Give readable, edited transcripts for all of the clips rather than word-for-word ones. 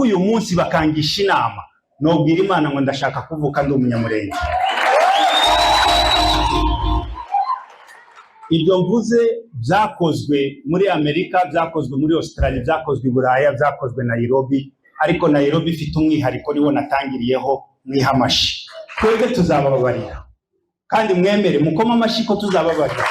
nuko uyu munsi bakangisha inama nobwira Imana ngo ndashaka kuvuka ndi umunyamurenge. Ibyo mvuze byakozwe muri Amerika, byakozwe muri Australia, byakozwe i Buraya, byakozwe Nairobi, ariko Nairobi ifite umwihariko niwo natangiriyeho mwihamashi. Twebwe tuzababarira kandi mwemere mukoma amashi ko tuzababarira.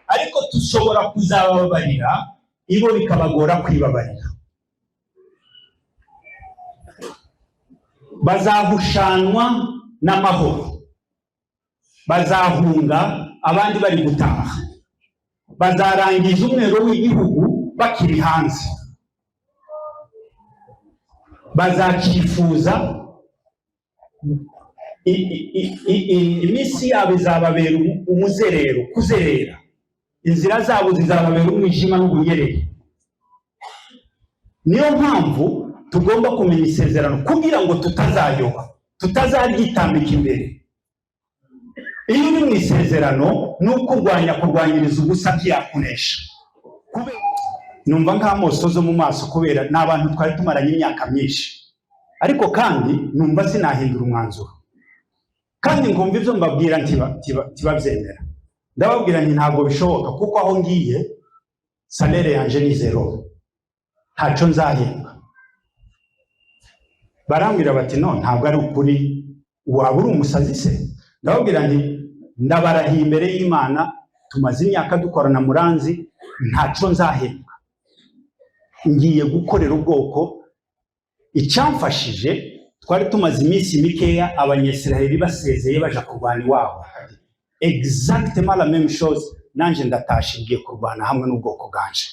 Ariko tushobora kuzababarira ibo bikabagora kwibabarira. Bazahushanwa n'amahoro, bazahunga abandi bari gutaha, bazarangiza umwero w'igihugu bakiri hanze, bazakifuza iminsi yabo izababera umuzerero, kuzerera, inzira zabo zizababera umwijima n'ubunyerere. Niyo mpamvu tugomba kumenya isezerano kugira ngo tutazayoba, tutazaryitambika imbere. Iyo uri mu isezerano nuko kurwanyiriza ubusa byakunesha. Numva nk'amoso zo mu maso kubera n'abantu twari tumaranye imyaka myinshi, ariko kandi numva sinahindura umwanzuro, kandi ngumva ibyo mbabwira ntibabyemera. Ndababwira nti ntabwo bishoboka, kuko aho ngiye salere yanje ni zero, ntacyo nzahembwa. Barambwira bati no, ntabwo ari ukuri, waba uri umusazi se? Ndababwira nti ndabarahiye imbere y'Imana, tumaze imyaka dukorana Muranzi, ntacyo nzahembwa. Ngiye gukorera ubwoko. Icyamfashije, twari tumaze iminsi mikeya Abanyesiraheli basezeye baja kurwana iwabo. Exactement la même chose, nanje ndatashe ngiye kurwana hamwe n'ubwoko bwanje.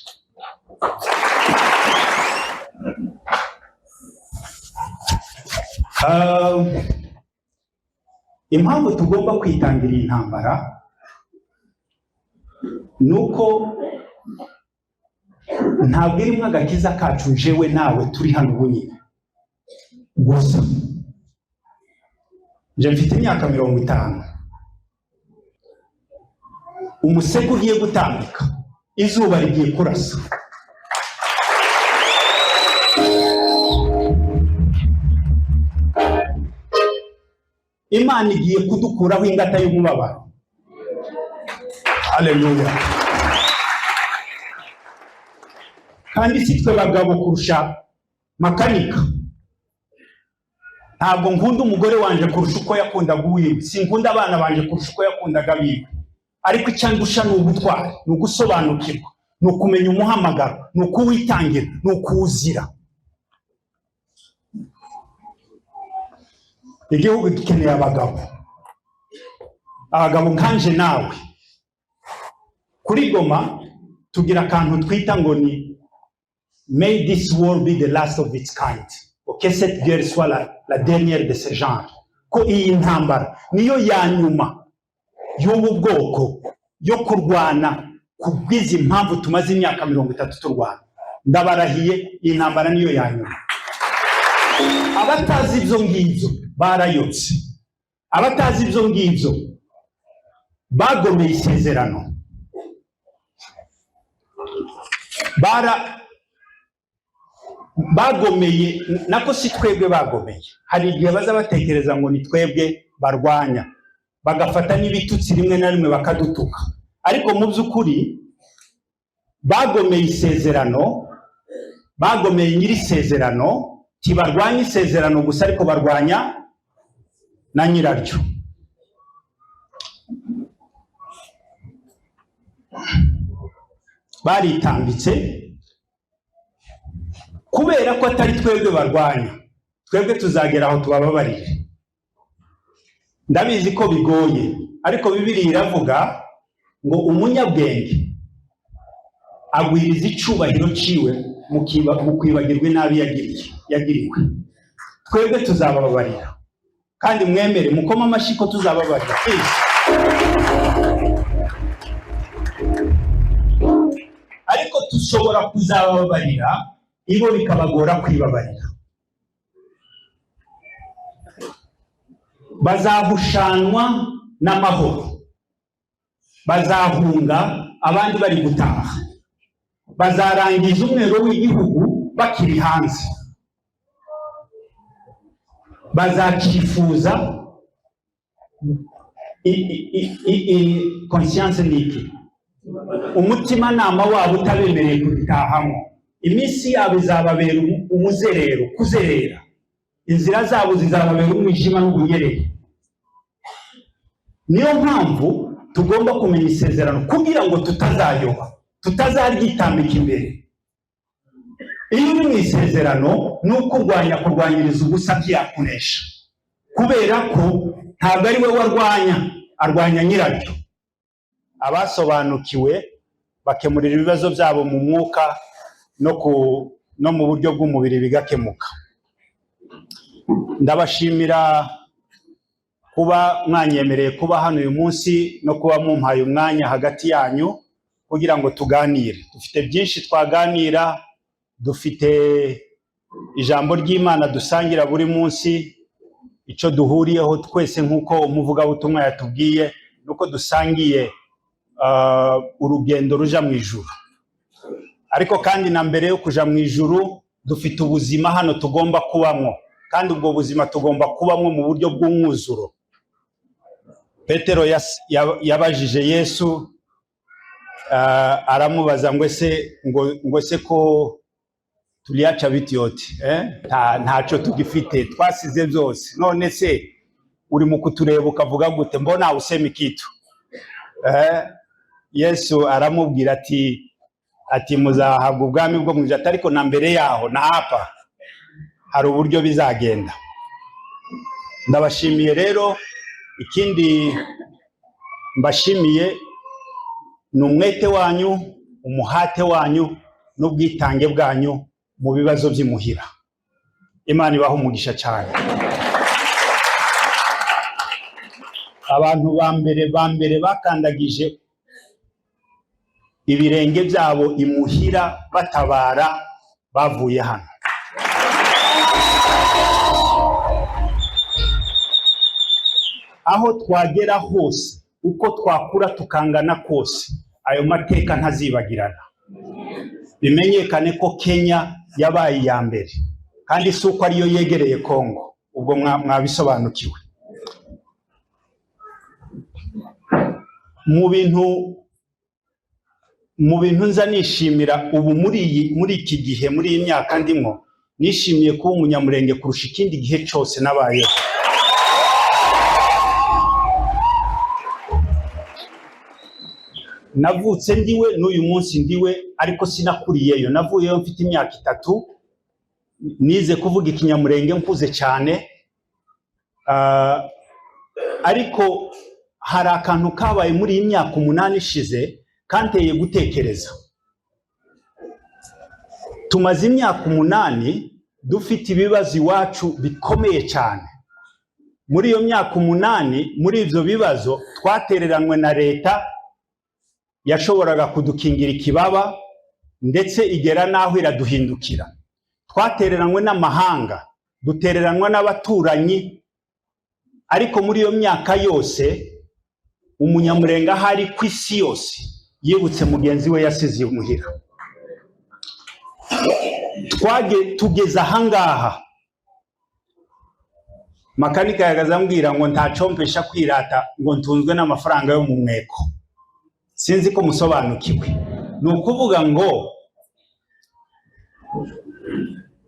Impamvu tugomba kwitangira intambara nuko ntabwo irimo agakiza kacu jewe nawe turi hano ubunyine gusa. Je mfite imyaka 50, umusego ugiye gutambika, izuba rigiye kurasa, Imana igiye kudukuraho ingata y'umubabaro. Haleluya. Kandi si twe bagabo kurusha makanika. Ntabwo nkunda umugore wanje kurusha uko yakundaga uwiwe, sinkunda abana banje kurusha uko yakundaga abiwe, ariko icyandusha ni ubutwari, ni ugusobanukirwa, ni ukumenya umuhamagaro, ni ukuwitangira, ni ukuwuzira. Igihugu gikeneye abagabo nkanje nawe. Kuri Goma tugira akantu twita ngo ni may this war be the last of its kind, que cette guerre soit la dernière de ce genre, ko iyi ntambara niyo ya nyuma y'ubu bwoko yo kurwana kubwiza impamvu tumaze imyaka 30 turwana. Ndabarahiye iyi ntambara niyo ya nyuma. Abatazi ibyo ngibyo barayotse, abatazi ibyo ngibyo bagomeye isezerano, bagomeye nako si twebwe bagomeye. Hari igihe baza batekereza ngo ni twebwe barwanya, bagafata n'ibitutsi rimwe na rimwe bakadutuka, ariko mu by'ukuri bagomeye isezerano, bagomeye nyiri isezerano. Tibarwanya isezerano gusa, ariko barwanya na nyiraryo. Baritambitse kubera ko atari twebwe barwanya, twebwe tuzagera aho tubababarire. Ndabizi ko bigoye, ariko Bibiliya iravuga ngo umunyabwenge agwiriza icubahiro ciwe mu kwibagirwa inabi yagiriwe. Twebwe tuzabababarira kandi mwemere mukoma amashi ko tuzababarira. Ariko dushobora kuzababarira ibo bikabagora kwibabarira. Bazahushanwa n'amahoro, bazahunga abandi bari gutaha, bazarangiza umwero w'igihugu bakiri hanze, bazakifuza. Conscience niki, umutimanama wabo utabemereye kubitahamo. Iminsi yabo izababera umuzerero, kuzerera. Inzira zabo zizababera umwijima n'ubunyerere. Niyo mpamvu tugomba kumenya isezerano kugira ngo tutazayoba, tutazaryitambika imbere. Iyo uri mu isezerano ni kurwanyiriza ubusa byakunesha, kubera ko ntabwo ari we arwanya nyirabyo. Abasobanukiwe bakemurira ibibazo byabo mu mwuka no mu buryo bw'umubiri bigakemuka. Ndabashimira kuba mwanyemereye kuba hano uyu munsi no kuba mumpaye umwanya hagati yanyu kugira ngo tuganire. Dufite byinshi twaganira, dufite ijambo ry'Imana dusangira buri munsi. Icyo duhuriyeho twese nk'uko umuvugabutumwa yatubwiye nuko dusangiye urugendo ruja mu ijuru. Ariko kandi na mbere yo kuja mu ijuru dufite ubuzima hano tugomba kubamwo, kandi ubwo buzima tugomba kubamwo mu buryo bw'umwuzuro. Petero yabajije Yesu, aramubaza ngo ese ko tuliacha biti yote, ntaco tugifite, twasize byose, none se uri mu kutureba ukavuga gute, mbona usema ikitu? Yesu aramubwira ati muzahabwa ubwami bwo mu ijuru, ariko na mbere yaho na hapa hari uburyo bizagenda. Ndabashimiye rero. Ikindi mbashimiye ni umwete wanyu, umuhate wanyu n'ubwitange bwanyu mu bibazo by'imuhira. Imana ibaha umugisha cyane. Abantu ba mbere bakandagije ibirenge byabo imuhira batabara bavuye hano. Aho twagera hose, uko twakura tukangana kose, ayo mateka ntazibagirana. Bimenyekane ko Kenya yabaye iya mbere, kandi si uko ariyo yegereye Kongo. Ubwo mwabisobanukiwe. Mu bintu nza nishimira ubu muri iki gihe, muri iyi myaka ndimo, nishimiye kuba umunyamurenge kurusha ikindi gihe cyose nabayeho. Navutse ndiwe n'uyu munsi ndiwe, ariko sinakuriyeyo. Navuyeyo mfite imyaka 3, nize kuvuga ikinyamurenge nkuze cyane. Ariko hari akantu kabaye muri iyi myaka 8 ishize kanteye gutekereza. Tumaze imyaka 8 dufite ibibazo iwacu bikomeye cyane. Muri iyo myaka 8, muri ibyo bibazo twatereranwe na leta, yashoboraga kudukingira ikibaba ndetse igera naho iraduhindukira. Twatereranwe n'amahanga, dutereranwa n'abaturanyi. Ariko muri iyo myaka yose umunyamurenga hari ku isi yose yibutse mugenzi we yasize umuhira. Tugeza ahangaha, makanika yagazambwira ngo ntacompesha kwirata ngo ntunzwe n'amafaranga yo mu mweko. Sinzi ko musobanukiwe. Ni ukuvuga ngo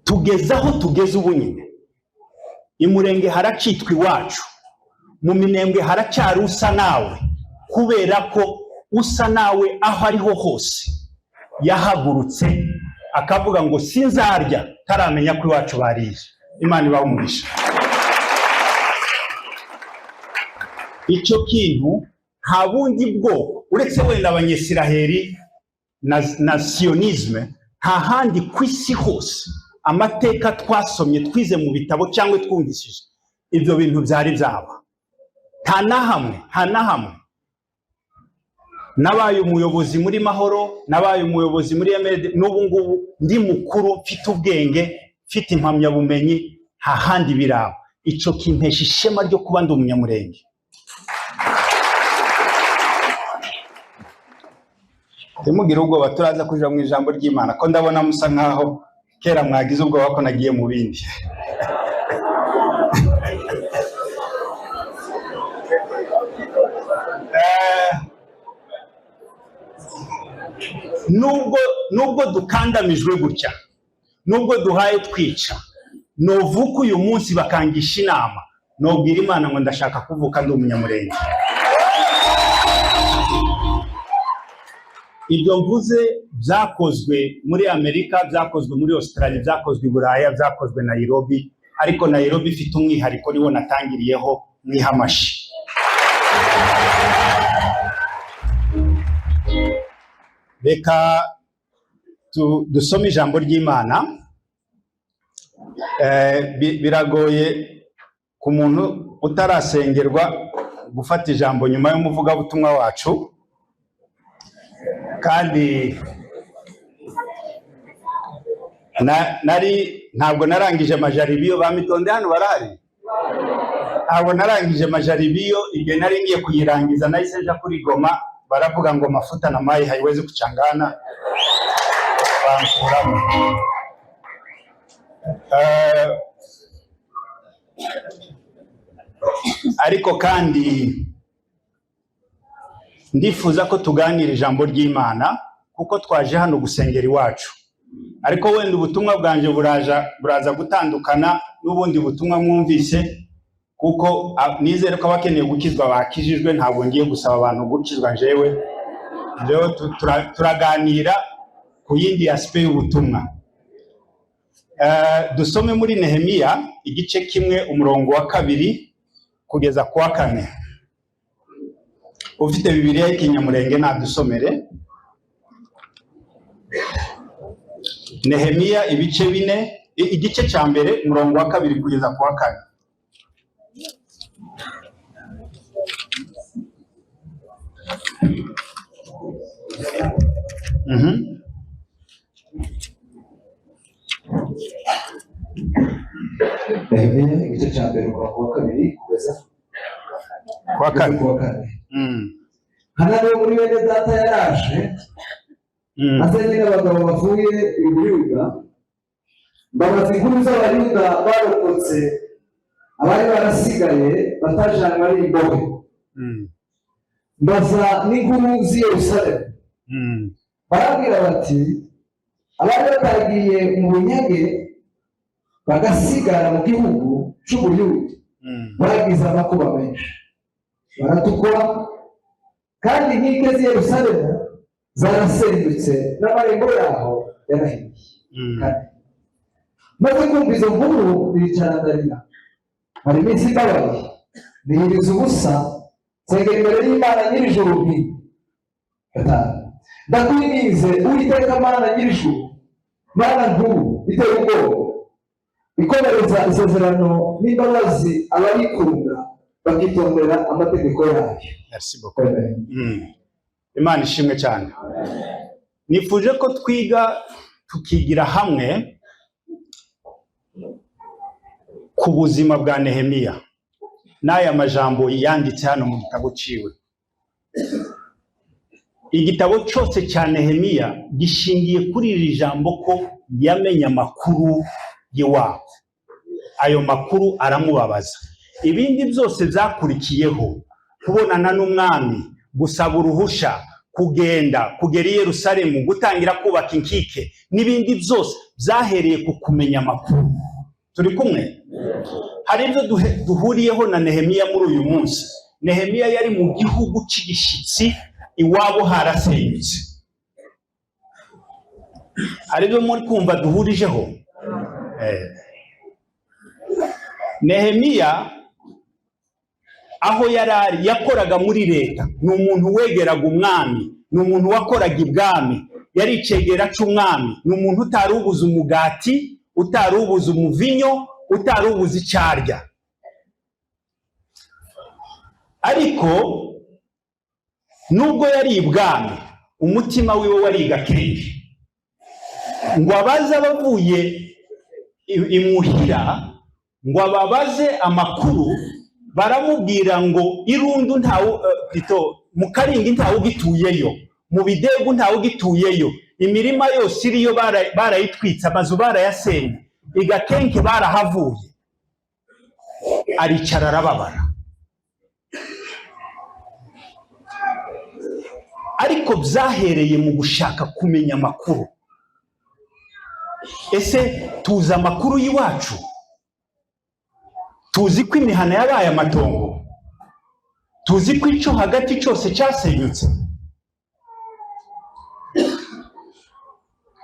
tugezaho tugeze ubu nyine, imurenge haracitwa iwacu, mu minembwe haracyari usa nawe, kubera ko usa nawe aho ariho hose yahagurutse akavuga ngo sinzarya taramenya ko iwacu bariye. Imana ibahe umugisha. Icyo kintu nta bundi bwoko uretse wenda abanyesiraheli na sionisme, nta handi ku isi hose amateka twasomye twize mu bitabo cyangwa twumvishije ibyo bintu byari byaba. Nta na hamwe. Nabaye umuyobozi muri Mahoro, nabaye umuyobozi muri Emede, n'ubu ngubu ndi mukuru, mfite ubwenge, mfite impamyabumenyi, nta handi biraba. Icyo kimpesha ishema ryo kuba ndi umunyamurenge. Ntimugire ubwoba turaza kuja mu ijambo ry'Imana ko ndabona musa nkaho kera mwagize ubwoba ko nagiye mu bindi. Nubwo dukandamijwe gutya, nubwo duhaye twica, novuka uyu munsi bakangisha inama, nobwira Imana ngo ndashaka kuvuka ndi umunyamurenge. Ibyo mvuze byakozwe muri Amerika, byakozwe muri Australia, byakozwe i Buraya, byakozwe Nairobi, ariko Nairobi ifite umwihariko niwo natangiriyeho mwihamashi. Reka dusome ijambo ry'Imana. Biragoye ku muntu utarasengerwa gufata ijambo nyuma y'umuvugabutumwa wacu, kandi ntabwo narangije amajaribiyo. Bamitonde hano barahari? Ntabwo narangije amajaribiyo, igihe nari ngiye kuyirangiza nahise nja kuri Goma, baravuga ngo mafuta na maji haiwezi kuchangana, bankuramo. Ariko kandi ndifuza ko tuganira ijambo ry'Imana kuko twaje hano gusengera iwacu, ariko wenda ubutumwa bwanje buraza gutandukana n'ubundi butumwa mwumvise, kuko nizere ko abakeneye gukizwa bakijijwe. Ntabwo ngiye gusaba abantu gukizwa njewe turaganira ku yindi aspect y'ubutumwa. Dusome muri Nehemiya igice kimwe umurongo wa 2 kugeza ku wa 4. Ufite Bibiliya y'ikinyamurenge nadusomere. Nehemiya ibice 4, igice cya mbere umurongo wa 2 kugeza ku wa 4. Nehemiya igice cya mbere umurongo wa 2 kugeza ku wa 4. Hanani wo muri bene data yaraje, azanye n'abagabo bavuye i Buyuda, babaza inkuru z'Abayuda barokotse, abari barasigaye batajanwa n'imbohe. Mbaza n'inkuru z'i Yerusalemu, barabwira bati abari batagiye mu bunyage bagasigara mu gihugu c'Ubuyuda bagize amakuba menshi, baratukwa, kandi inkike z'i Yerusalemu zarasendutse n'amarembo yaho yarahiye. Maze kumva izo nkuru bicara ndarira, hari iminsi ibabaye, niyiriza ubusa, nsengera imbere y'Imana nyir'ijuru nti: ndakwinginze Uwiteka Mana nyir'ijuru, Mana nkuru iteye ubwoba, ikomereza isezerano n'imbabazi abayikunda bakitondera amategeko yayo. Merci beaucoup. Imana ishimwe cyane. Nifuje ko twiga tukigira hamwe ku buzima bwa Nehemiya n'aya majambo yanditse hano mu gitabo ciwe. Igitabo cyose cya Nehemiya gishingiye kuri iri jambo ko yamenye amakuru y'iwabo. Ayo makuru aramubabaza. Ibindi byose byakurikiyeho, kubonana n'umwami, gusaba uruhusha, kugera i Yerusalemu, gutangira kubaka inkike, n'ibindi byose byahereye ku kumenya amakuru. Turi kumwe? Hari ibyo duhuriyeho na Nehemiya muri uyu munsi. Nehemiya yari mu gihugu cy'igishitsi, iwabo harasenyutse. Hari ibyo muri kumva duhurijeho. Nehemiya aho yarari yakoraga muri leta, ni umuntu wegeraga umwami, ni umuntu wakoraga ibwami, yari icegera c'umwami, ni umuntu utarubuza umugati, utarubuza umuvinyo, utarubuza icarya. Ariko nubwo yari ibwami, umutima wiwe wariga kenshi, ngo abaza bavuye imuhira, ngo ababaze amakuru, baramubwira ngo irundu ntawe mu Karingi ntawe ugituyeyo, mu bidegu ntawe ugituyeyo, imirima yose iriyo barayitwitse, amazu barayasenye, igakenke barahavuye. Aricara arababara. Ariko byahereye mu gushaka kumenya amakuru. Ese tuzi amakuru y'iwacu? Tuzi ko imihana yabaye amatongo? Tuzi ko icyo hagati cyose cyasenyutse?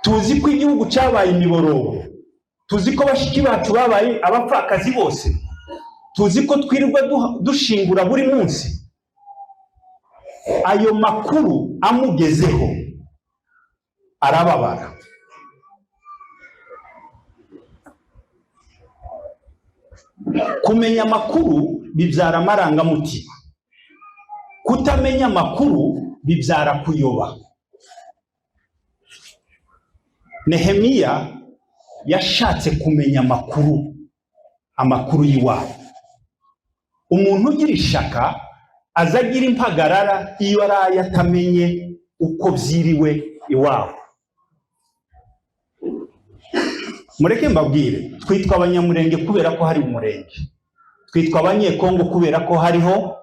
Tuzi ko igihugu cyabaye imiborogo? Tuzi ko bashiki bacu babaye abapfakazi bose? Tuzi ko twirirwa dushingura buri munsi? Ayo makuru amugezeho arababara. Kumenya amakuru bibyara amarangamutima. Kutamenya amakuru bibyara kuyoba. Nehemiya yashatse kumenya amakuru y'iwabo. Umuntu ugira ishaka azagira impagarara iyo araye atamenye uko byiriwe iwabo. Mureke mbabwire, twitwa abanyamurenge kubera ko hari umurenge. Twitwa abanyekongo kubera ko hariho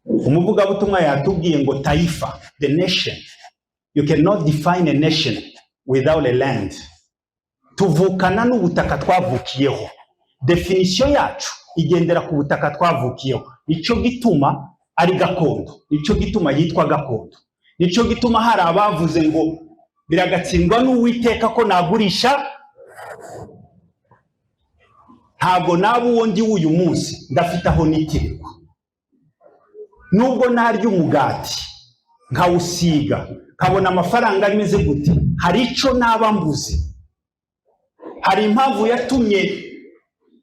umuvugabutumwa yatubwiye ngo taifa, the nation. You cannot define a nation without a land. Tuvukana n'ubutaka twavukiyeho. Definition yacu igendera ku butaka twavukiyeho. Nico gituma ari gakondo. Nico gituma yitwa gakondo. Nico gituma hari abavuze ngo biragatsindwa n'Uwiteka ko nagurisha, ntabwo nabo wondi w'uyu munsi ndafite aho nitirirwa. Nubwo narya umugati nkawusiga nkabona amafaranga ameze gute, hari ico naba mbuze. Hari impamvu yatumye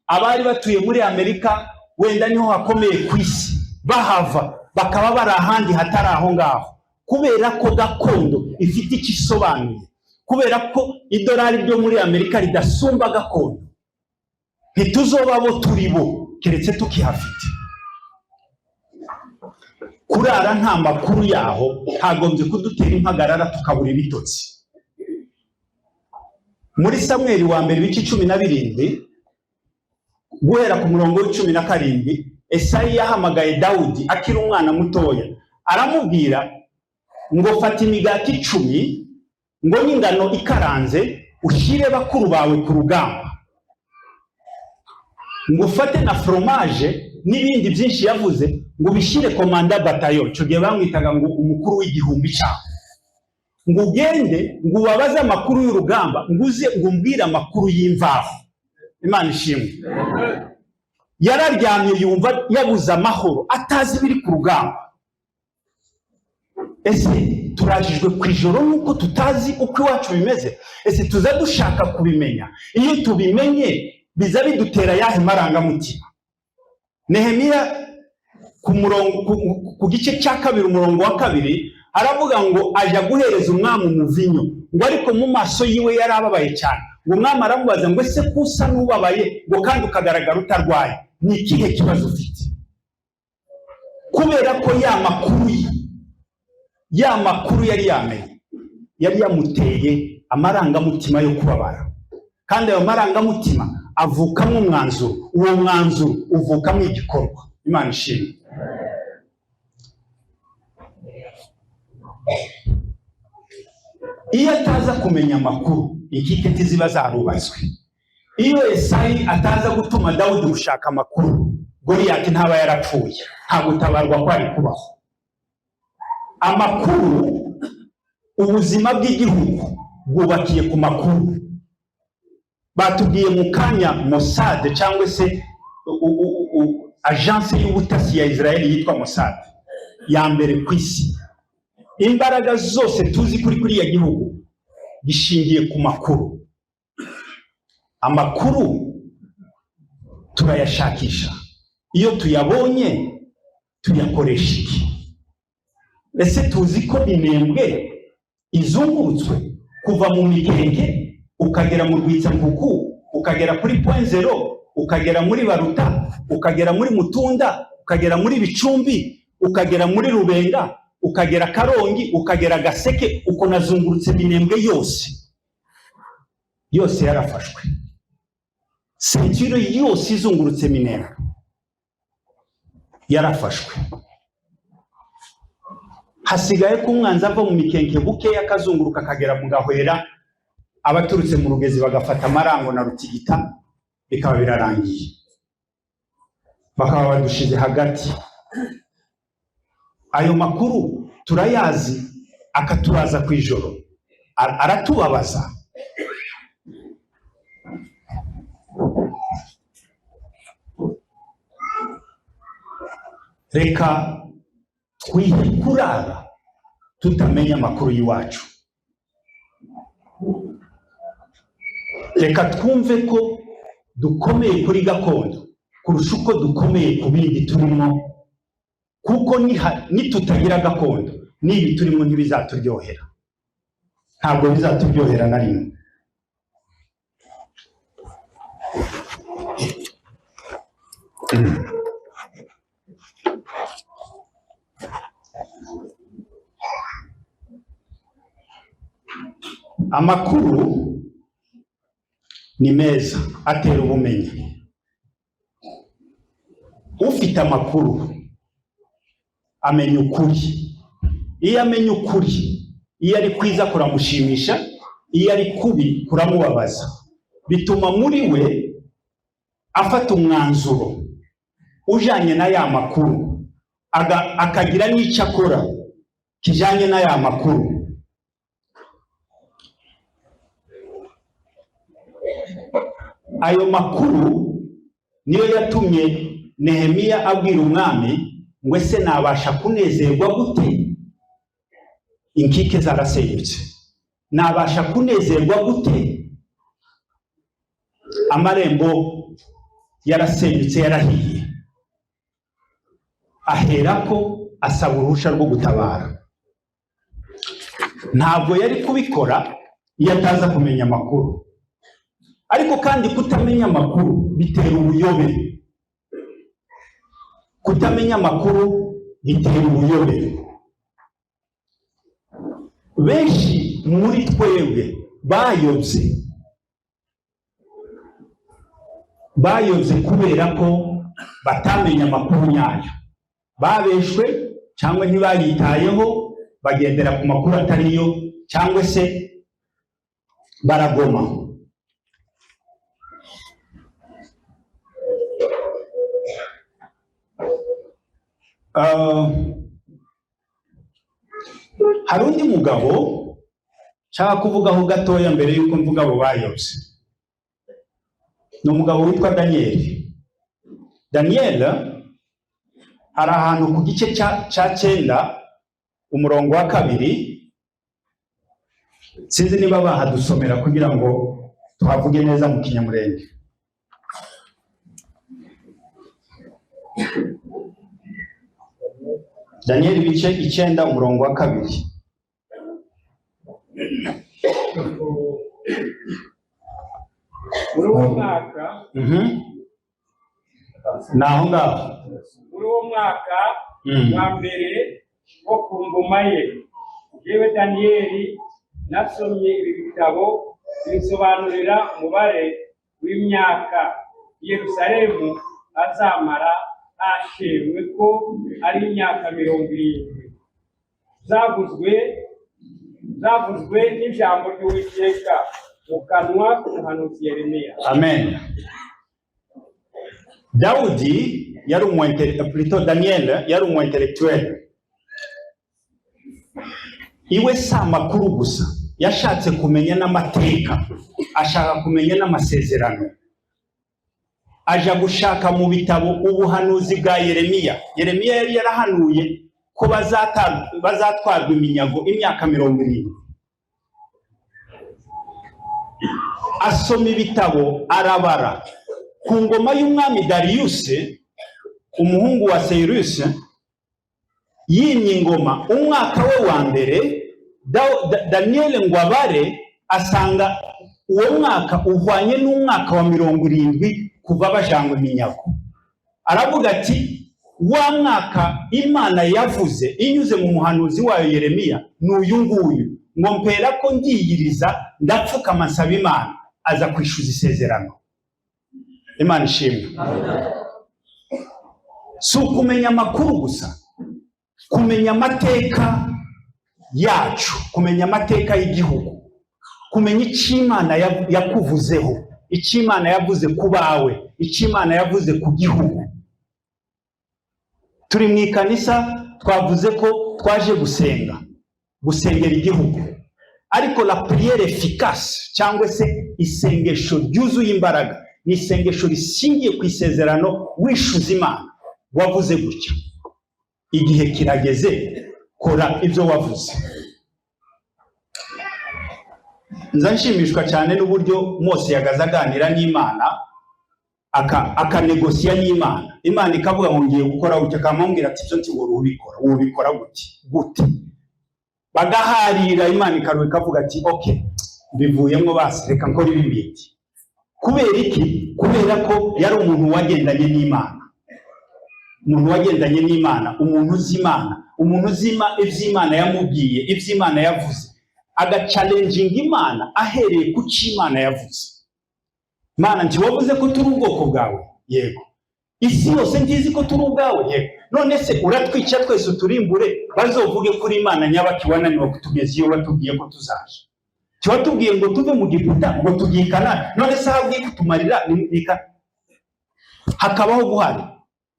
abari batuye muri Amerika, wenda niho hakomeye ku isi, bahava bakaba bari ahandi hatari aho ngaho, kubera ko gakondo ifite ikisobanuye, kubera ko idolari ryo muri Amerika ridasumba gakondo. Ntituzoba bo turi bo keretse tukihafite. Kurara nta makuru yaho hagombye kudutera impagarara tukabura ibitotsi. Muri Samweli wa mbere bice 17 guhera ku murongo w'17, Esayi yahamagaye Dawudi akiri umwana mutoya, aramubwira ngo fata imigati 10 ngo n'ingano ikaranze ushyire bakuru bawe ku rugamba, ngo fate na fromage n'ibindi byinshi yavuze, ngo bishyire komanda batayo. Cyo gihe bamwitaga ngo umukuru w'igihumbi cyabo. Ngo ugende ngo ubabaze amakuru y'urugamba, ngo uze ngo umbwire amakuru y'imvaho. Imana ishimwe. Yararyamye yumva yabuze amahoro, atazi biri ku rugamba. Ese turajijwe ku ijoro nuko tutazi uko iwacu bimeze? Ese tuza dushaka kubimenya? Iyo tubimenye biza bidutera yahe marangamutima? Nehemiya ku gice cya 2 umurongo wa 2 aravuga ngo aja guhereza umwami umuvinyo, ngo ariko mu maso yiwe yarababaye cyane. Ngo umwami aramubaza ngo ese kusa n'ubabaye ngo kandi ukagaragara utarwaye, ni ikihe kibazo ufite? Kubera ko ya makuru yari yamenye, yari yamuteye amarangamutima yo kubabara. Kandi ayo marangamutima avukamo umwanzuro, uwo mwanzuro uvukamo igikorwa. Imana ishimwe. Iyo ataza kumenya amakuru, inkike ziba zarubazwe. Iyo Esayi ataza gutuma Dawudi gushaka amakuru, Goliyati ntaba yarapfuye, nta gutabarwa kwari kubaho. Amakuru, ubuzima bw'igihugu bwubakiye ku makuru. Batubwiye mu kanya Mossad cyangwa se agence y'ubutasi ya Israel yitwa Mossad, ya mbere ku isi. Imbaraga zose tuzi kuri ya gihugu gishingiye ku makuru. Amakuru turayashakisha, iyo tuyabonye tuyakoresha iki? Ese tuzi ko inembwe izungurutswe kuva mu Mikenge ukagera mu Rwitsambuku, ukagera kuri Point Zero, ukagera muri Baruta, ukagera muri Mutunda, ukagera muri Bicumbi, ukagera muri Rubenga, ukagera Karongi, ukagera Gaseke, uko nazungurutse Minembwe yose yarafashwe. Sentire yose izungurutse Minembwe yarafashwe. Hasigaye ko umwanzi ava mu Mikenke bukeya akazunguruka akagera mu Gahwera, abaturutse mu Rugezi bagafata Amarango na Rutigita, bikaba birarangiye, bakaba badushize hagati. Ayo makuru turayazi, akaturaza ku ijoro, aratubabaza. Reka twihe kurara tutamenya amakuru y'iwacu. Reka twumve ko dukomeye kuri gakondo kurusha uko dukomeye ku bindi turimo, kuko nitutagira gakondo n'ibi turimo ntibizaturyohera, ntabwo bizaturyohera na rimwe. Amakuru ni meza, atera ubumenyi. Ufite amakuru amenya ukuri. Iyo amenya ukuri, iyo ari kwiza kuramushimisha, iyo ari kubi kuramubabaza. Bituma muri we afata umwanzuro ujanye na ya makuru, akagira n'icyo akora kijanye na ya makuru. Ayo makuru niyo yatumye Nehemiya abwira umwami ngo ese nabasha kunezerwa gute inkike zarasenyutse, nabasha kunezerwa gute amarembo yarasenyutse yarahiye. Aherako asaba uruhusha rwo gutabara. Ntabwo yari kubikora iyo ataza kumenya amakuru, ariko kandi kutamenya amakuru bitera ubuyobe. Kutamenya amakuru bitera ubuyobe. Benshi muri twebwe bayobye kubera ko batamenya amakuru nyayo, babeshwe cyangwa ntibayitayeho, bagendera ku makuru atariyo, cyangwa se baragoma. Hari undi mugabo nshaka kuvugaho gatoya mbere y'uko mvuga abo bayobye. Ni umugabo witwa Daniyeli. Daniyeli hari ahantu ku gice cya 9 umurongo wa 2, sinzi niba bahadusomera kugira ngo tuhavuge neza mu Kinyamurenge. Daniyeli bice 9 umurongo wa 2. Muri uwo mwaka naho ngaho muri uwo mwaka wa mbere wo ku ngoma ye, yewe Daniyeli nasomye ibi bitabo bisobanurira umubare w'imyaka Yerusalemu azamara ashimwe ko ari imyaka 70. Zavuzwe n'ijambo ry'Uwiteka mu kanwa k'umuhanuzi Yeremiya. Amen. Daudi yari plutôt Daniel yari intellectuel. Iwe si amakuru gusa, yashatse kumenya n'amateka, ashaka kumenya n'amasezerano. Aja gushaka mu bitabo ubuhanuzi bwa Yeremiya. Yeremiya yari yarahanuye ko bazatwarwa iminyago imyaka 70. Asoma ibitabo arabara. Ku ngoma y'umwami Darius, umuhungu wa Cyrus, yimye ingoma umwaka we wa mbere, Daniel ngo abare asanga uwo mwaka uhwanye n'umwaka wa 70 kuva bajangwa iminyago. Aravuga ati wa mwaka Imana yavuze inyuze mu muhanuzi wayo Yeremiya n'uyu nguyu, ngo mpera ko ngiyiriza ndapfukama nsaba Imana, aza kwishyuza isezerano. Imana ishimwe. Si ukumenya amakuru gusa, kumenya amateka yacu, kumenya amateka y'igihugu, kumenya icyo Imana yakuvuzeho, icyo Imana yavuze ku bawe, icyo Imana yavuze ku gihugu. Turi mu ikanisa, twavuze ko twaje gusengera igihugu, ariko la prière efficace cyangwa se isengesho ryuzuye imbaraga ni isengesho risingiye ku isezerano wishuza Imana. Wavuze gutya, igihe kirageze, kora ibyo wavuze. Nza nshimishwa cyane n'uburyo Mose yagaze aganira n'Imana, akanegosiya n'Imana. Imana ikavuga ngo ngiye gukora gutya, akamubwira ati ibyo ntigoro ubikora gute. Bagaharira, Imana ikavuga ati okay, bivuyemo basi, reka nkora ibindi. Kubera iki? Kubera ko yari umuntu wagendanye n'Imana. Umuntu wagendanye n'Imana, umuntu uzi Imana, umuntu uzima iby'Imana yamubwiye, iby'Imana yavuze, agachallenginga Imana ahereye ku cyo Imana yavuze. Mana, nti wavuze ko turi ubwoko bwawe? Yego. Isi yose ngizi ko turi ubwawe? Yego. None se uratwica twese uturimbure, bazovuge kuri Imana nyabaki wananiwe kutugeza iyo watubwiye ko tuzaje? Tiwatubwiye ngo tuve mu Giputa ngo tugiye i Kanani, none se habwiye kutumarira hakabaho guhari.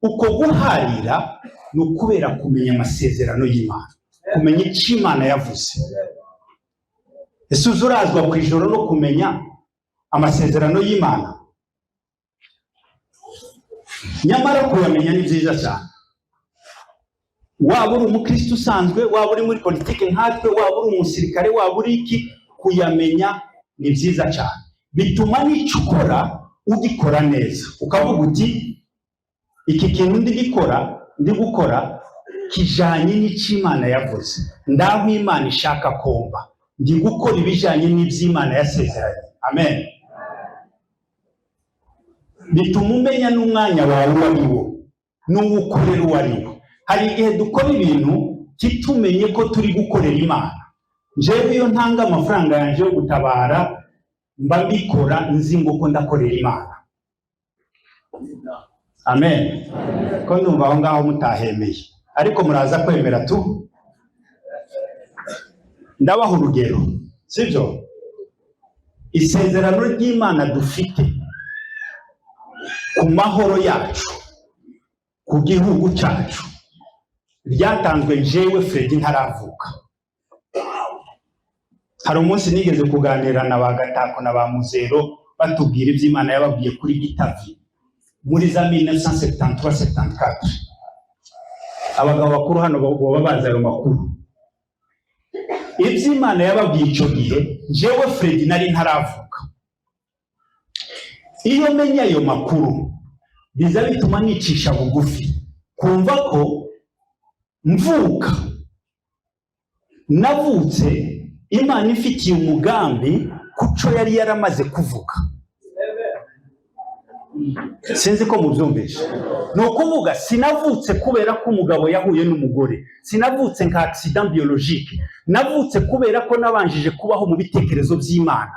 Uko guharira ni ukubera kumenya amasezerano y'Imana, kumenya icyo Imana yavuze. Ese uzurazwa ku ijoro no kumenya amasezerano y'Imana? Nyamara kuyamenya ni byiza cyane. Waba uri umukristo usanzwe, waba uri muri politike nkatwe, waba uri umusirikare, waba uri iki, kuyamenya ni byiza cyane. Bituma n'icyo ukora ugikora neza, ukavuga uti iki kintu ndi gukora kijanye n'icyo Imana yavuze, ndaho Imana ishaka komba, ndi gukora ibijanye n'iby'Imana yasezeranye. Amen. Bituma umenya n'umwanya wawe wariwo n'uwukorera uwariwo. Hari igihe dukora ibintu kitumenye ko turi gukorera Imana. Njyewe iyo ntanga amafaranga yanje yo gutabara, mba mbikora nzi ngo ko ndakorera Imana. Amen. Ko ndumva aho ngaho mutahemeye, ariko muraza kwemera tu. Ndabaha urugero, sibyo? Isezerano ry'Imana dufite ku mahoro yacu, ku gihugu cyacu, ryatanzwe jewe Fred ntaravuka. Hari umunsi nigeze kuganira na Bagatako na Bamuzero batubwira iby'Imana yababwiye kuri Gitavi muri za 1973-74. Abagabo bakuru hano baba bazi ayo makuru. Iby'Imana yababwiye icyo gihe jewe Fred nari ntaravuka. Iyo menya ayo makuru biza bituma nicisha bugufi, kumva ko mvuka navutse Imana ifitiye umugambi kuco yari yaramaze kuvuga. Sinzi ko mubyumvisha. No kuvuga sinavutse kubera ko umugabo yahuye n'umugore, sinavutse nka accident biologique, navutse kubera ko nabanjije kubaho mu bitekerezo by'Imana,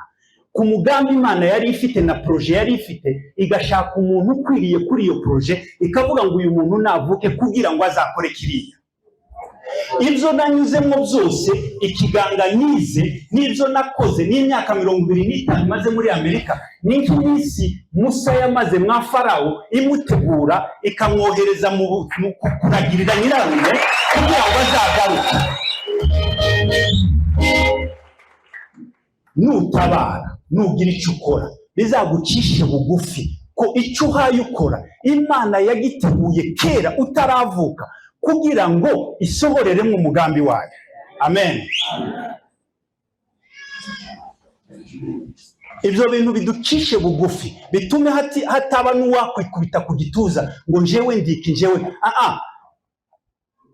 ku mugambi Imana yari ifite na projet yari ifite, igashaka umuntu ukwiriye kuri iyo projet, ikavuga ngo uyu muntu navuke kugira ngo azakore kiriya. Ibyo nanyuzemo byose, ikiganga nize n'ibyo nakoze n'imyaka 25 maze muri Amerika, n'ink'isi Musa yamaze mwa Farawo imutegura ikamwohereza mu kuragirira nyirarume kugira ngo azagaruke. Nutabara, nugira icyo ukora, bizagucishe bugufi ko icyo uhaye ukora Imana yagiteguye kera utaravuka kugira ngo isohorere mu mugambi wayo. Amen. Ibyo bintu biducishe bugufi, bitume hataba n'uwakwikubita ku gituza ngo njewe ndiki njewe.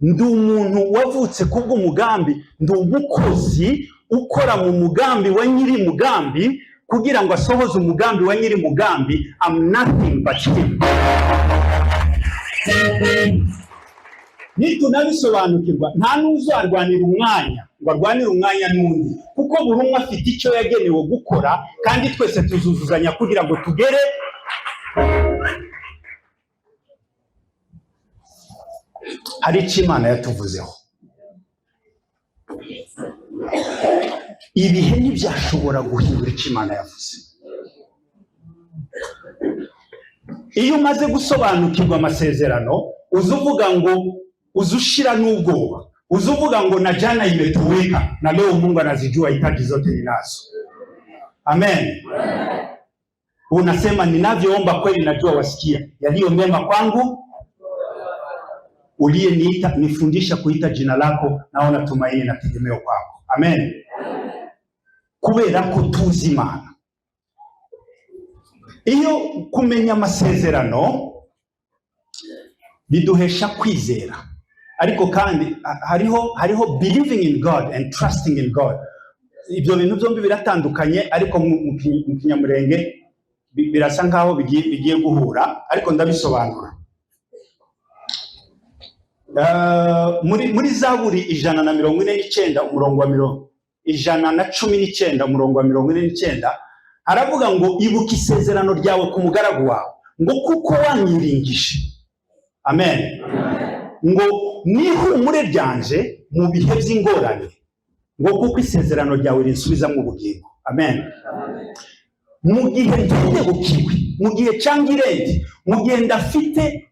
Ndi umuntu wavutse kubw'umugambi, ndi umukozi ukora mu mugambi wa nyiri mugambi kugira ngo asohoze umugambi wa nyiri mugambi. I'm nothing but him. nitunabisobanukirwa nta n'uzarwanira umwanya ngo arwanire umwanya n'undi, kuko buri umwe afite icyo yagenewe gukora, kandi twese tuzuzuzanya kugira ngo tugere hari icyo Imana yatuvuzeho. Ibihe ntibyashobora guhindura icyo Imana yavuze. Iyo umaze gusobanukirwa amasezerano, uzuvuga ngo uzushira n'ubwoba, uzuvuga ngo na jana imetoweka na leo Mungu anazijua hitaji zote ninazo. Amen. Unasema ninavyoomba kweli najua wasikia, yaliyo mema kwangu uliyeniita, nifundisha kuita jina lako, naona tumaini na tegemeo kwako. Amen. Kubera ko tuzi Imana. Iyo kumenya amasezerano biduhesha kwizera, ariko kandi hariho believing in God and trusting in God. Ibyo bintu byombi biratandukanye, ariko mu Kinyamurenge birasa nkaho bigiye guhura, ariko ndabisobanura. Muri Zaburi 149 umurongo wa 119 umurongo wa 149 haravuga ngo ibuka isezerano ryawe ku mugaragu wawe, ngo kuko wanyiringije. Amen. Ngo nihumure ryanje mu bihe by'ingorane, ngo kuko isezerano ryawe rinsubizamo ubugingo. Amen. Mu gihe ntendebukiwe, mu gihe cyangwa irende, mu gihe ndafite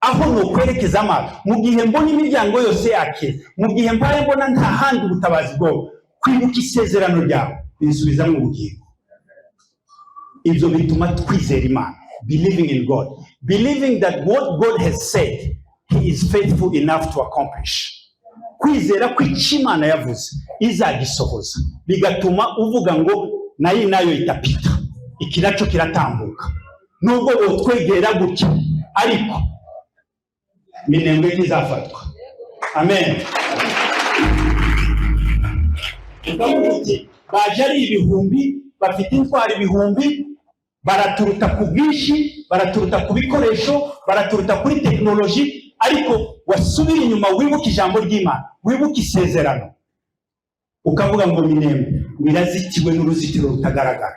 aho nokwerekeza amaso, mu gihe mbona imiryango yose yake, mu gihe mbaye mbona nta handi ubutabazi bwo, kwibuka isezerano ryawe rinsubizamo ubugingo. Ibyo bituma twizera Imana, believing in God, believing that what God has said he is faithful enough to accomplish. Kwizera ko icyo Imana yavuze izagisohoza, bigatuma uvuga ngo nayo itapita, iki nacyo kiratambuka, nubwo twegera gutya ariko minembwe ntizafatwa. Amen. Ukamuti baje ari ibihumbi, bafite intwari ibihumbi, baraturuta ku bwinshi, baraturuta ku bikoresho, baraturuta kuri tekinoloji, ariko wasubira inyuma wibuka ijambo ry'Imana, wibuka isezerano, ukavuga ngo minembwe birazitiwe n'uruzitiro rutagaragara.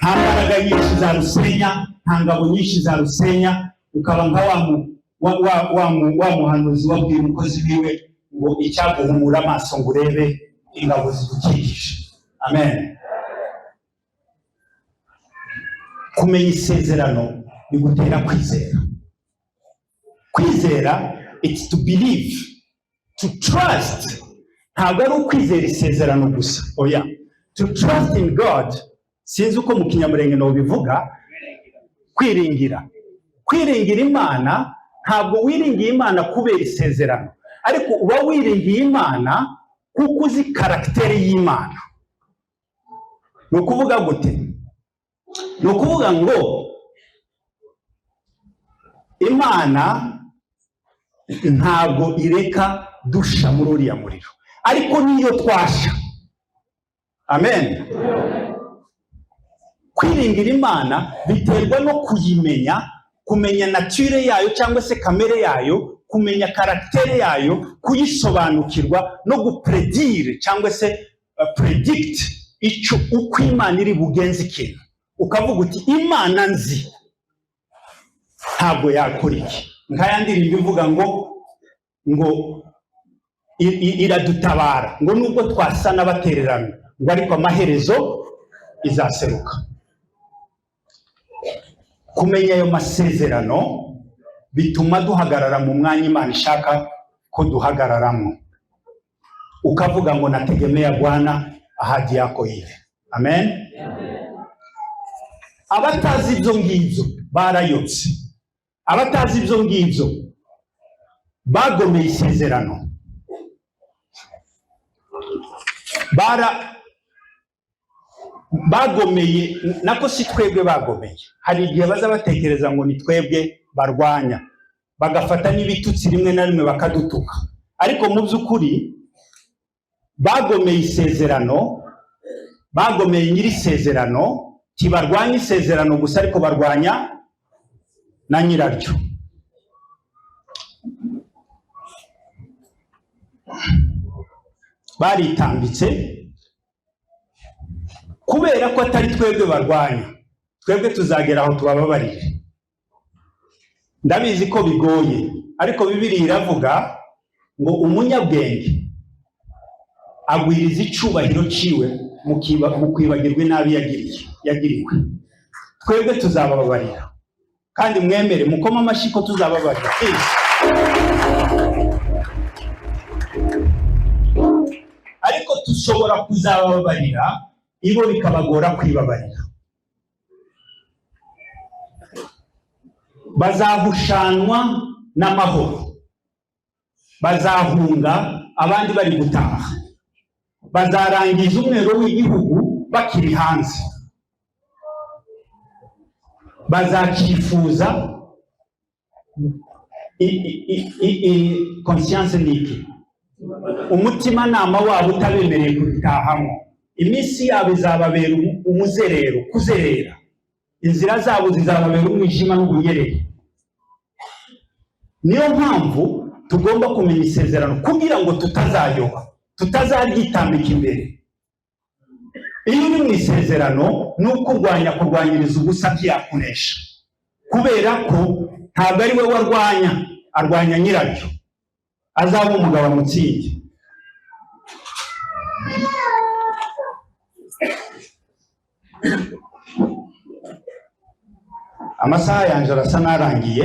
Nta mbaraga nyinshi zarusenya, nta ngabo nyinshi zarusenya, ukaba nka wa muhanuzi wabwira umukozi wiwe ngo icyaguhumura amaso ngo urebe ingabo zidukikije. Amen. Kumenya isezerano bigutera kwizera. Kwizera, it's to believe, to trust. Ntabwo ari ukwizera isezerano gusa, oya, to trust in God. Sinzi uko mu Kinyamurenge no bivuga, kwiringira. Kwiringira Imana, ntabwo wiringiye Imana kubera isezerano, ariko uba wiringiye Imana kuko uzi karakteri y'Imana. No kuvuga gute? No kuvuga ngo Imana ntabwo ireka dusha muri uriya muriro, ariko niyo twasha. Amen. Kwiringira Imana biterwa no kuyimenya, kumenya nature yayo cyangwa se kamere yayo, kumenya karakteri yayo, kuyisobanukirwa no gupredire cyangwa se predict icyo uko Imana iri bugenze ikintu. Ukavuga uti Imana nzi ntabwo yakora iki. Nkayandiriye bivuga ngo iradutabara, ngo nubwo twasa n'abatererano, ngo ariko amaherezo izaseruka. Kumenya ayo masezerano bituma duhagarara mu mwanya Imana ishaka ko duhagararamo. Ukavuga ngo nategemea Bwana ahadi yako ile. Amen. Abatazi ibyo ngibyo barayotse, abatazi ibyo ngibyo bagomeye isezerano, bagomeye nako si twebwe bagomeye. Hari igihe baza batekereza ngo ni twebwe barwanya, bagafata n'ibitutsi rimwe na rimwe bakadutuka, ariko mu by'ukuri bagomeye isezerano, bagomeye nyiri isezerano. Tibarwanya isezerano gusa, ariko barwanya na nyiraryo. baritambitse kubera ko atari twebwe barwanya, twebwe tuzagera aho tubababarire. Ndabizi ko bigoye, ariko Bibiliya iravuga ngo umunyabwenge agwiriza icubahiro ciwe mu kwibagirwa inabi yagiriwe. Twebwe tuzabababarira, kandi mwemere mukoma amashyi ko tuzababarira. Ariko dushobora kuzababarira ibo bikabagora kwibabarira. Bazahushanwa n'amahoro, bazahunga abandi bari gutaha, bazarangiza umwero w'igihugu bakiri hanze, bazakifuza conscience niki, umutima nama wabo utabemereye kubitahamo. Iminsi yabo izababera umuzerero, kuzerera, inzira zabo zizababera umwijima n'ubunyerere. Niyo mpamvu tugomba kumenya isezerano kugira ngo tutazayoba, tutazaryitambika imbere. Iyo uri mu isezerano ni kurwanyiriza ubusa byakunesha, kubera ko ntabwo ari we warwanya, arwanya nyirabyo, azaba umugabo amutsinde. Amasaha yanje arasa narangiye,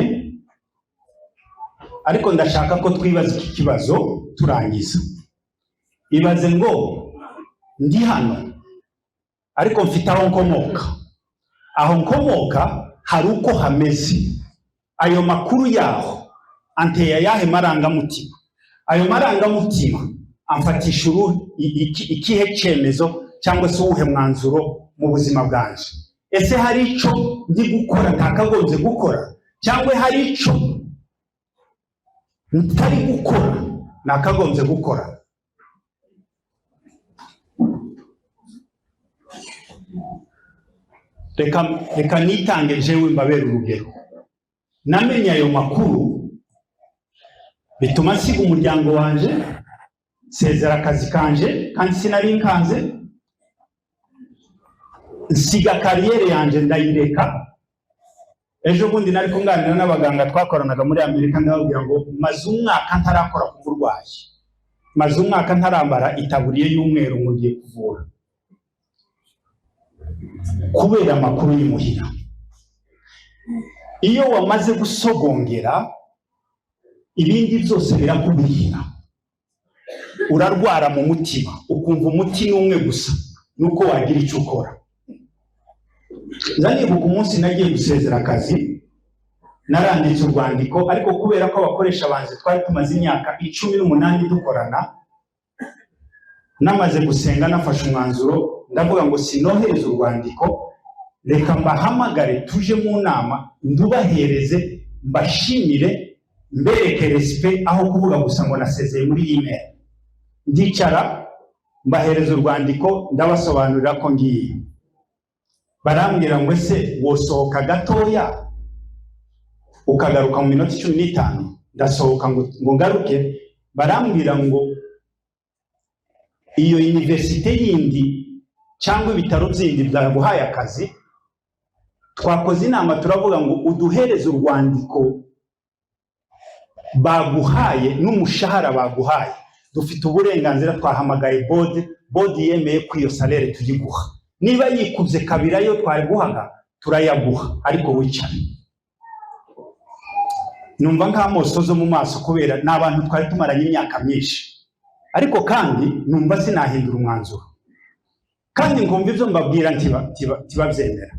ariko ndashaka ko twibaza iki kibazo turangiza. Ibaze ngo ndi hano ariko mfite aho nkomoka. Aho nkomoka hari uko hameze. Ayo makuru yaho anteye ayahe marangamutima? Ayo marangamutima amfatisha ikihe cyemezo cyangwa se uwuhe mwanzuro mu buzima bwanje? Ese hari ico ndi gukora ntakagombye gukora, cyangwa hari ico ntari gukora nakagombye gukora? Reka nitange jewe mbabera urugero. Namenye ayo makuru bituma nsiga umuryango wanje, sezera akazi kanje kandi sinari nkanze, nsiga kariyere yanje ndayireka. Ejo bundi nari kunganira n'abaganga twakoranaga muri Amerika, ndababwira ngo maze umwaka ntarakora ku burwayi, maze umwaka ntarambara itaburiye y'umweru ngo ngiye kuvura, kubera amakuru y'imuhira. Iyo wamaze gusogongera ibindi byose birakubwira, urarwara mu mutima, ukumva umuti n'umwe gusa, nuko wagira icyo ukora. Nzanibuka umunsi nagiye gusezera akazi, naranditse urwandiko, ariko kubera ko abakoresha banze twari tumaze imyaka 18 dukorana, namaze gusenga nafashe umwanzuro, ndavuga ngo sinohereza urwandiko, reka mbahamagare tuje mu nama, ndubahereze, mbashimire, mbereke respect, aho kuvuga gusa ngo nasezeye muri email. Ndicara mbahereza urwandiko, ndabasobanurira ko ngiye. Barambwira ngo ese wosohoka gatoya ukagaruka mu minota 15? Ndasohoka ngo ngaruke. Barambwira ngo iyo universite yindi cyangwa ibitaro byindi byaguhaye akazi, twakoze inama turavuga ngo uduhereze urwandiko baguhaye n'umushahara baguhaye, dufite uburenganzira, twahamagaye board yemeye ko iyo salaire tugiguha. Niba yikubye kabira yo twari guhaga turayaguha, ariko wicare. Numva nk'amosozo mu maso kubera n'abantu twari tumaranye imyaka myinshi, ariko kandi numva sinahindura umwanzuro, kandi ngumva ibyo mbabwira ntibabyemera.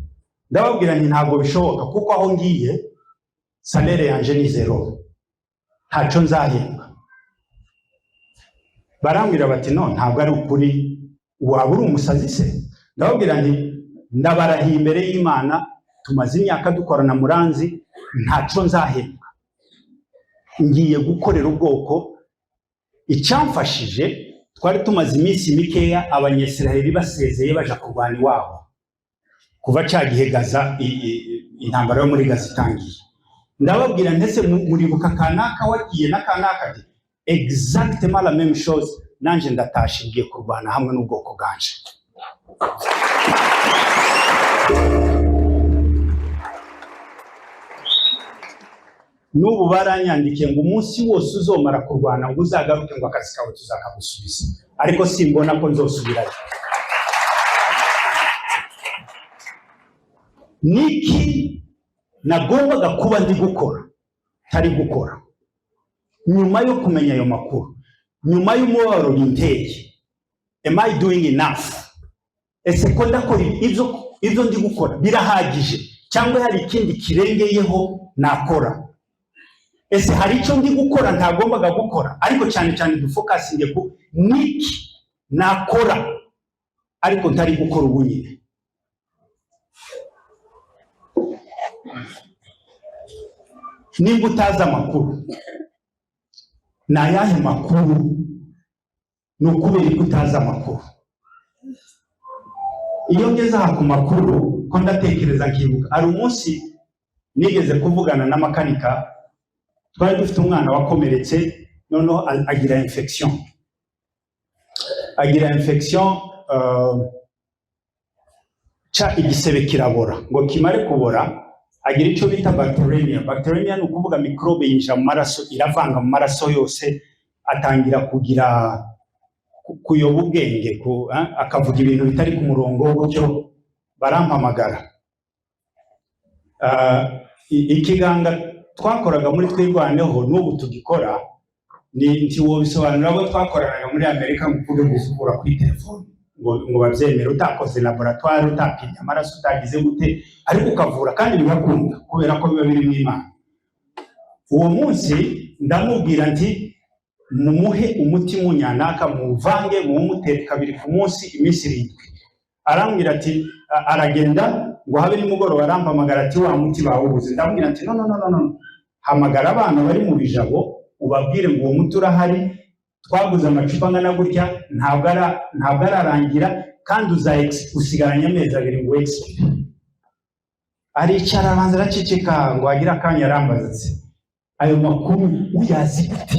Ndababwira nti ntabwo bishoboka, kuko aho ngiye salaire yanje ni zero, ntacyo nzahembwa. Barambwira bati no, ntabwo ari ukuri, waba uri umusazi se? Ndababwira nti ndabarahiye imbere y'Imana, tumaze imyaka dukorana Muranzi, ntacyo nzahembwa. Ngiye gukorera ubwoko. Icyamfashije, twari tumaze iminsi mikeya Abanyesiraheli basezeye baja kurwana iwabo, kuva cyagihe Gaza, intambara yo muri Gaza itangiye. Ndababwira ndetse muribuka kanaka wagiye na kanaka, exactement la même chose, nanje ndatashe ngiye kurwana hamwe n'ubwoko bwanje. N'ubu baranyandikiye ngo umunsi wose uzomara kurwana ngo uzagaruke ngo akazi kawe tuzakagusubiza, ariko simbona ko nzosubirayo. Niki nagombaga kuba ndi gukora tari gukora nyuma yo kumenya ayo makuru, nyuma y'umubabaro binteye? Am I doing enough? Ese ko ndakora ibyo ndi gukora birahagije cyangwa hari ikindi kirengeyeho nakora? Ese hari icyo ndi gukora ntagombaga gukora? Ariko cyane cyane dufokasinge ku niki nakora ariko ntari gukora ubu nyine. Nimba utazi amakuru, ni ayahe makuru? Ni ukubera ko utazi amakuru. Iyo ngeze aha ku makuru ko ndatekereza nkibuka, hari umunsi nigeze kuvugana na makanika, twari dufite umwana wakomeretse, noneho agira infection. Igisebe kirabora, ngo kimare kubora agira icyo bita bacteremia. Bacteremia ni ukuvuga mikrobe yinjira mu maraso, iravanga mu maraso yose, atangira kugira kuyoba ubwenge, akavuga ibintu bitari ku murongo, gutyo barampamagara. Ikiganga twakoraga muri twirwaneho n'ubu tugikora, ni ntiwo bisobanura abo twakoranaga muri Amerika mu kuvuga gusukura kuri telefone ngo babyemere, utakoze laboratoire, utapimye amaraso, utagize gute, ariko ukavura kandi bigakunda kubera ko biba biri mu Imana. Uwo munsi ndamubwira nti mumuhe umuti munyanaka, muvange mumutere 2 ku munsi iminsi 7. Arambwira ati aragenda ngo habe nimugoroba, arampamagara ati wa muti bawubuze. Ndamubwira ati no, hamagara abana bari mu bijabo ubabwire ngo uwo muti urahari, twaguze amacupa angana gutya, ntabwo ararangira kandi usigaranye amezi 2 ngo expire. Aricara abanza araceceka ngo agira akanya, arambaza ati ayo makuru uyazi gute?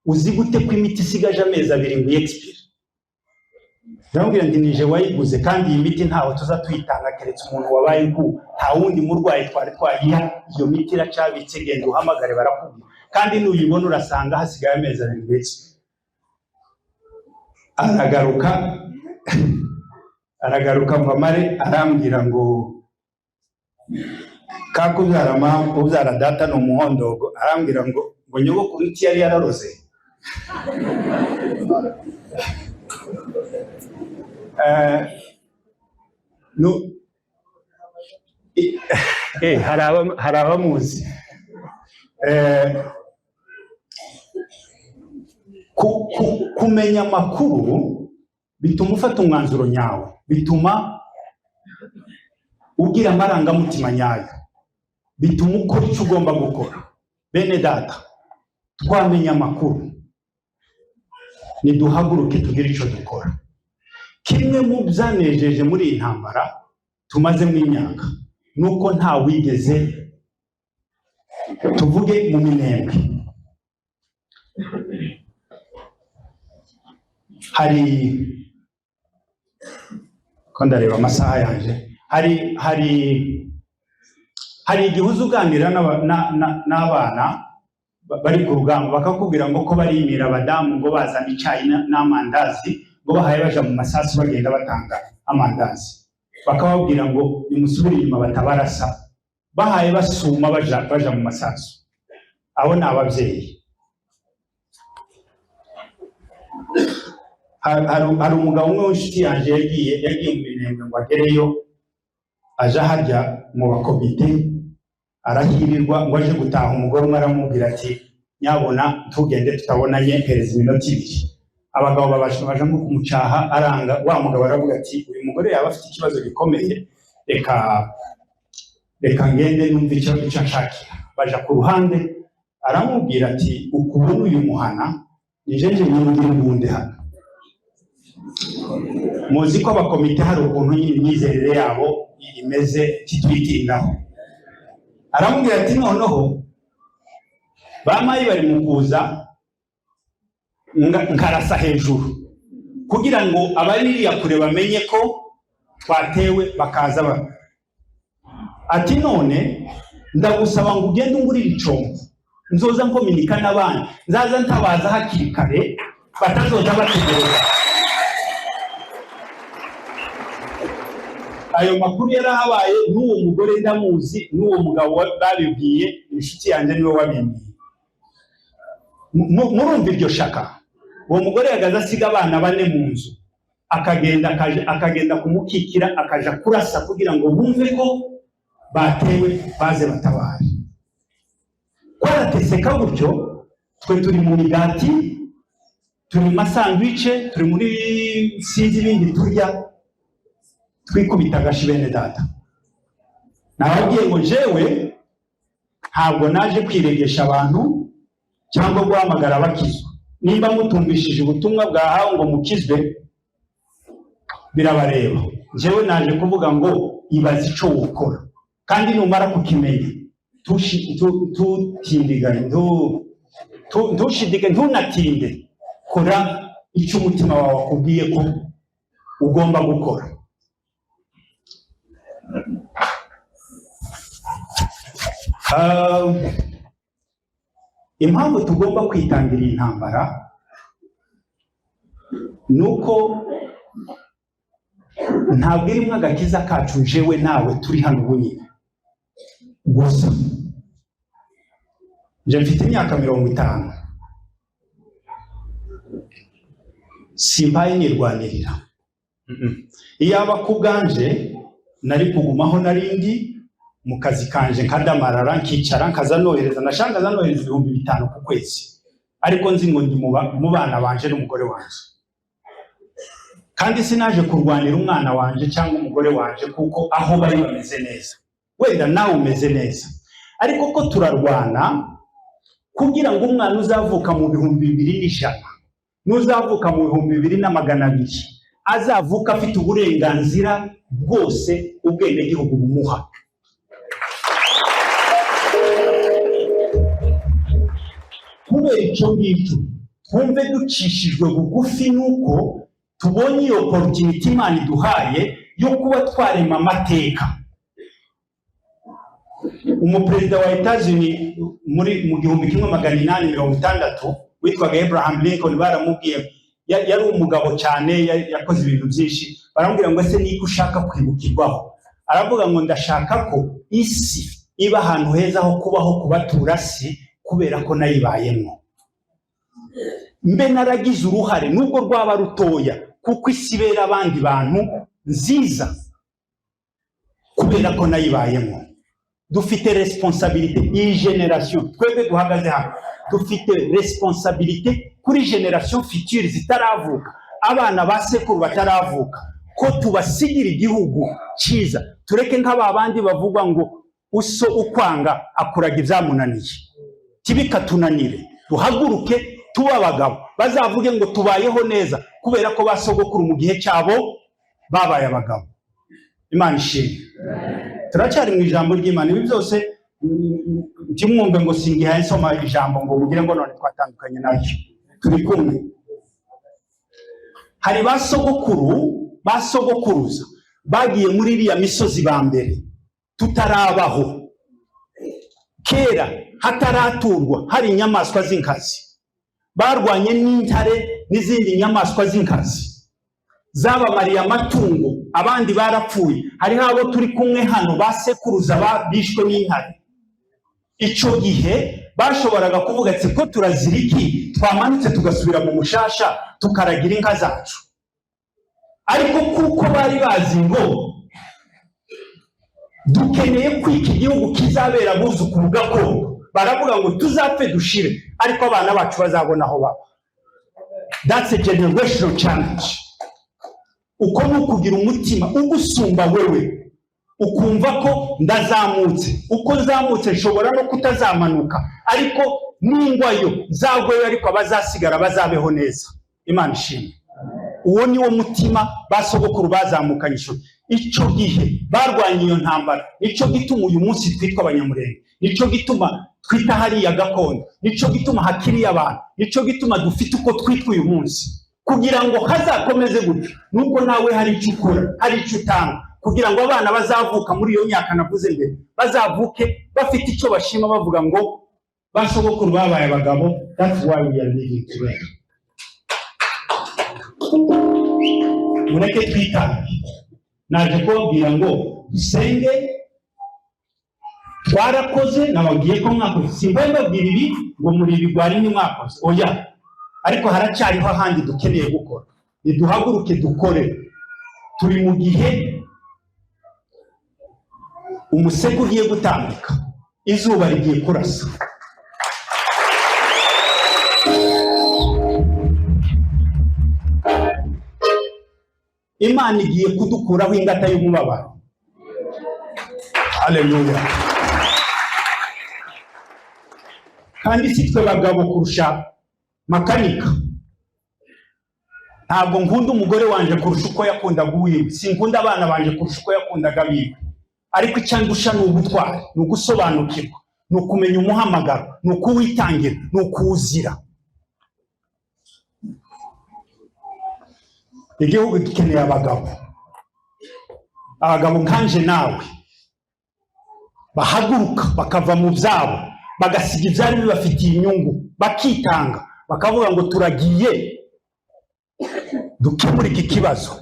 Uzi gute ko imiti isigaje amezi 2 ngo expire? Ndamubwira nti nije wayiguze kandi iyi miti ntaho tuza tuyitanga keretse umuntu wabaye ku nta wundi murwayi twari twayiha. Iyo miti iracabitse, genda uhamagare barakubwira, kandi nuyibona urasanga hasigaye amezi 2 gusa. Aragaruka mvamare arambwira ngo kakubyara ubyara data no muhondo, arambwira ngo nyogokuru iki yari yararoze. Hari abamuzi. Kumenya amakuru bituma ufata umwanzuro nyawe, bituma ugira amarangamutima nyayo, bituma ukora icyo ugomba gukora. Bene data, twamenya amakuru, niduhaguruke tugire icyo dukora. Kimwe mu byanejeje muri iyi ntambara tumaze mu imyaka nuko nta wigeze, tuvuge mu minembwe, ko ndareba amasaha yanje, hari igihe uza uganira n'abana bari ku rugamba bakakubwira ngo ko barimira abadamu ngo bazana icyayi n'amandazi, ngo bahaye baja mu masasu bagenda batanga amandazi, bakababwira ngo nimusubire inyuma batabarasa, bahaye basuma baja mu masasu. Abo ni ababyeyi. Hari umugabo umwe w'inshuti yanjye yagiye mu Minembwe ngo agereyo, aja harya mu bakomite, arahirirwa ngo aje gutaha. Umugore umwe aramubwira ati nyabona tugende tutabonanye, mpereza iminota 2. Abagabo baje mu kumucaha, aranga. Wa mugabo aravuga ati uyu mugore yaba afite ikibazo gikomeye, reka ngende numva icyo nshakira. Baja ku ruhande, aramubwira ati ukubona uyu muhana nijenje nyungira ubundi hano. Muzi ko abakomite hari ukuntu imyizerere yabo imeze kitwitindaho. Aramubwira ati noneho bamayi bari mu kuza, nkarasa hejuru kugira ngo abaririya kure bamenye ko twatewe bakaza ati none ndagusaba ngo ugende ungurire icombo nzoza nkominika n'abandi nzaza ntabaza hakiri kare batazoza bategereza. Ayo makuru yarahabaye n'uwo mugore ndamuzi n'uwo mugabo babibwiye inshuti yanjye niwe wabimbwiye. Murumva iryo shaka. Uwo mugore yagaza asiga abana 4 mu nzu akagenda kumukikira akaja kurasa kugira ngo bumve ko batewe baze batabare. Kwarateseka gutyo twe turi mu migati turi mu sandwiche turi muri sinzi ibindi turya twikubita agashi bene data. Nababwiye ngo jewe ntabwo naje kwiregesha abantu cyangwa guhamagara abakizwa. Nimba mutumvishije ubutumwa bwahawe ngo mukizwe birabareba. Jewe naje kuvuga ngo ibaze ico wukora kandi numara kukimenya ntushidige ntunatinde kora icyo umutima wawe wakubwiye ko ugomba gukora. Impamvu tugomba kwitangira intambara nuko ntabwo irimo agakiza kacu jewe nawe turi hano bunyine gusa. Je mfite imyaka 50 simbaye nirwanirira. Iyaba kubganje nari kugumaho narindi mu kazi kanje nkadamarara nkicara nkazanohereza nashangaza nohereza 5,000 ku kwezi, ariko nzi ngo ndi mu bana banje n'umugore wanje. Kandi sinaje kurwanira umwana wanje cyangwa umugore wanje kuko aho bari bameze neza, wenda nawe umeze neza, ariko ko turarwana kugira ngo umwana uzavuka mu 2,100 n'uzavuka mu 2,200 azavuka afite uburenganzira bwose ubwenge gihugu bumuha. Kubera icyo ngicyo twumve ducishijwe bugufi nuko tubonye iyo opportunity Imana iduhaye yo kuba twarema amateka. Umuperezida wa Etats-Unis mu 1860 witwaga Abraham Lincoln baramubwiye, yari umugabo cyane yakoze ibintu byinshi, baramubwira ngo ese niko ushaka kwibukirwaho? Aravuga ngo ndashaka ko isi iba ahantu heza ho kubaho kubatura si kubera ko nayibayemo. Mbe naragize uruhare nubwo rwaba rutoya kuko isi ibera abandi bantu nziza kubera ko nayibayemo. Dufite responsabilité iyi generation twebwe duhagaze hano, dufite responsabilité kuri generation future zitaravuka, abana basekuru bataravuka, ko tubasigira igihugu cyiza. Tureke nk'abandi bavuga ngo uso ukwanga akuraga ibyamunaniye, tibikatunanire. Duhaguruke tuba abagabo bazavuge ngo tubayeho neza kubera ko basogokuru mu gihe cyabo babaye abagabo. Imana ishimwe. Turacyari mu ijambo ry'Imana. Ibi byose kimwumve ngo singihaye nsoma ijambo ngo mugire ngo none twatandukanye nacyo, turi kumwe. Hari basogokuruza bagiye muri iriya misozi ba mbere tutarabaho, kera hataraturwa, hari inyamaswa z'inkazi, barwanye n'intare n'izindi nyamaswa z'inkazi zabamariye amatungo, abandi barapfuye. Hari habo turi kumwe hano basekuruza babishwe n'intare. Icyo gihe bashoboraga kuvuga ati ko turaziriki twamanutse tugasubira mu mushasha tukaragira inka zacu, ariko kuko bari bazi ngo dukeneye kwika igihugu kizabera buzukuru gakondo, baravuga ngo tuzapfe dushire ariko abana bacu bazabona aho baba. That's a generational challenge. Uko nukugira umutima ugusumba wewe, ukumva ko ndazamutse, uko nzamutse nshobora no kutazamanuka, ariko ningwayo zagweyo ariko abazasigara bazabeho neza. Imana ishimwe. Uwo ni wo mutima basogokuru bazamukanye. Icyo gihe barwanye iyo ntambara, nicyo gituma uyu munsi twitwa abanyamurenge, nicyo gituma twita hariya gakondo. Nico gituma hakiriye abantu, nico gituma dufite uko twitwa uyu munsi, kugira ngo hazakomeze gutyo. Nuko nawe hari icyo ukora, hari icyo utanga, kugira ngo abana bazavuka muri iyo myaka navuze mbere bazavuke bafite icyo bashima, bavuga ngo basogokuru babaye abagabo. That's why we are living today. Mureke twitange. Naje kubabwira ngo dusenge, twarakoze, nababwiye ko mwakoze. Simbaye mbabwira ibi ngo muri ibigwari ni mwakoze, oya, ariko haracyariho ahandi dukeneye gukora. Niduhaguruke dukore. Turi mu gihe umusego ugiye gutambika, izuba rigiye kurasa. Imana igiye kudukuraho ingata y'umubabaro. Haleluya. Kandi si twe bagabo kurusha makanika. Ntabwo nkunda umugore wanje kurusha uko yakundaga uwiwe, sinkunda abana banje kurusha uko yakundaga abiwe. Ariko icyandusha ni ubutwari, ni ugusobanukirwa, ni ukumenya umuhamagaro, ni ukuwitangira, ni ukuwuzira. Igihugu dukeneye abagabo nkanje nawe, bahaguruka bakava mu byabo, bagasiga ibyari bibafitiye inyungu, bakitanga, bakavuga ngo turagiye dukemura iki kibazo,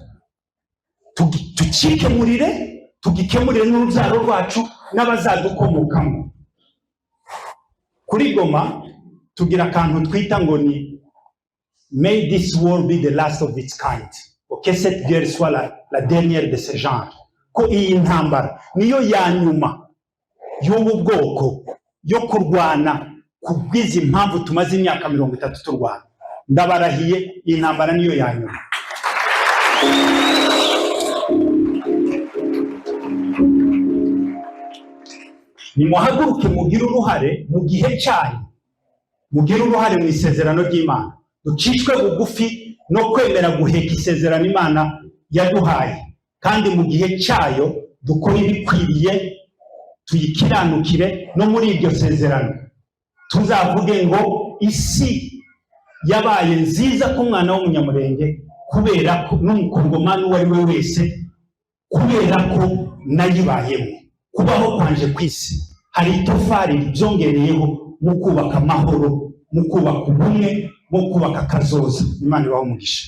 tugikemurire n'urubyaro rwacu n'abazadukomokamo. Kuri Goma tugira akantu twita ngo ni may this war be the last of its kind. Que cette guerre soit la dernière de ce genre. Ko iyi ntambara niyo ya nyuma y'ubu bwoko yo kurwana kubwiza impamvu tumaze imyaka 30 turwana. Ndabarahiye iyi ntambara niyo ya nyuma. Nimuhaguruke mugire uruhare mu gihe cyanyu, mugire uruhare mu isezerano ry'Imana. Ducishwe bugufi no kwemera guheka isezerano Imana yaduhaye, kandi mu gihe cyayo dukora ibikwiriye, tuyikiranukire no muri iryo sezerano. Tuzavuge ngo isi yabaye nziza ku mwana w'umunyamurenge, kubera ko n'umukongomani uwo ari we wese, kubera ko nayibayemo. Kubaho kwanje kwisi hari itofari byongereyeho mu kubaka amahoro, mu kubaka ubumwe, mu kubaka kazoza. Imana ibahe umugisha.